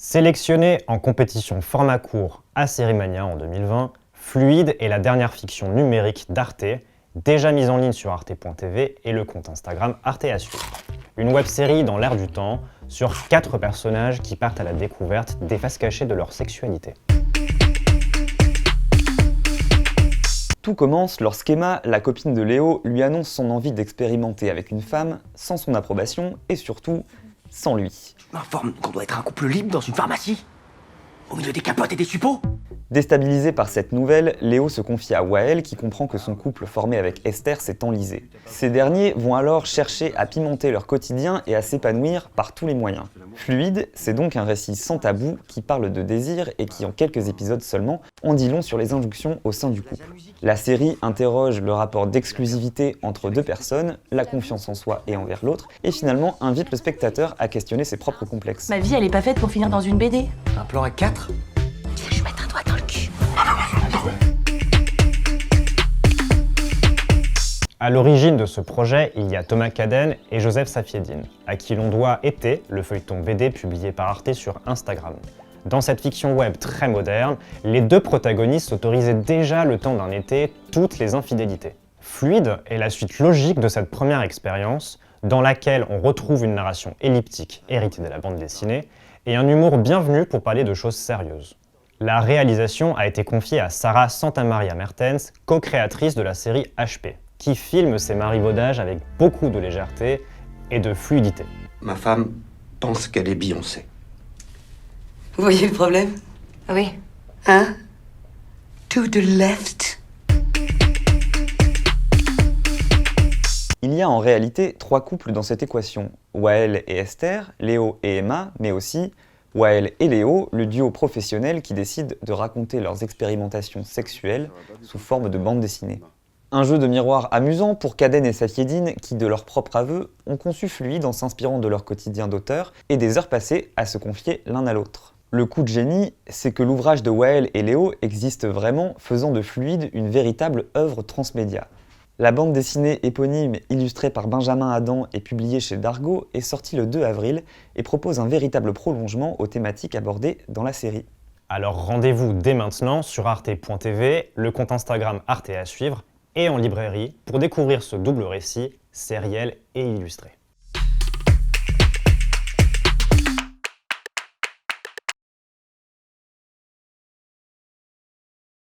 Sélectionné en compétition format court à Sérimania en 2020, Fluide est la dernière fiction numérique d'Arte, déjà mise en ligne sur arte.tv et le compte Instagram Arte à suivre. Une web-série dans l'air du temps sur 4 personnages qui partent à la découverte des faces cachées de leur sexualité. Tout commence lorsqu'Emma, la copine de Léo, lui annonce son envie d'expérimenter avec une femme sans son approbation et surtout sans lui. Tu m'informes qu'on doit être un couple libre dans une pharmacie? Au milieu des capotes et des suppôts? Déstabilisé par cette nouvelle, Léo se confie à Wael qui comprend que son couple formé avec Esther s'est enlisé. Ces derniers vont alors chercher à pimenter leur quotidien et à s'épanouir par tous les moyens. Fluide, c'est donc un récit sans tabou qui parle de désir et qui en quelques épisodes seulement en dit long sur les injonctions au sein du couple. La série interroge le rapport d'exclusivité entre deux personnes, la confiance en soi et envers l'autre, et finalement invite le spectateur à questionner ses propres complexes. Ma vie, elle est pas faite pour finir dans une BD. Un plan à 4? Tu veux que je mette un doigt dans le cul? À l'origine de ce projet, il y a Thomas Caden et Joseph Safieddine, à qui l'on doit Été, le feuilleton BD publié par Arte sur Instagram. Dans cette fiction web très moderne, les deux protagonistes s'autorisaient déjà le temps d'un été toutes les infidélités. Fluide est la suite logique de cette première expérience, dans laquelle on retrouve une narration elliptique héritée de la bande dessinée et un humour bienvenu pour parler de choses sérieuses. La réalisation a été confiée à Sarah Santamaria Mertens, co-créatrice de la série HP, qui filme ses marivaudages avec beaucoup de légèreté et de fluidité. Ma femme pense qu'elle est Beyoncé. Vous voyez le problème? Oui. Hein? To the left. Il y a en réalité 3 couples dans cette équation, Wael et Esther, Léo et Emma, mais aussi Wael et Léo, le duo professionnel qui décide de raconter leurs expérimentations sexuelles sous forme de bande dessinée. Un jeu de miroir amusant pour Caden et Safieddine qui, de leur propre aveu, ont conçu Fluide en s'inspirant de leur quotidien d'auteur et des heures passées à se confier l'un à l'autre. Le coup de génie, c'est que l'ouvrage de Wael et Léo existe vraiment, faisant de Fluide une véritable œuvre transmédia. La bande dessinée éponyme illustrée par Benjamin Adam et publiée chez Dargaud est sortie le 2 avril et propose un véritable prolongement aux thématiques abordées dans la série. Alors rendez-vous dès maintenant sur arte.tv, le compte Instagram Arte à suivre, et en librairie pour découvrir ce double récit, sériel et illustré.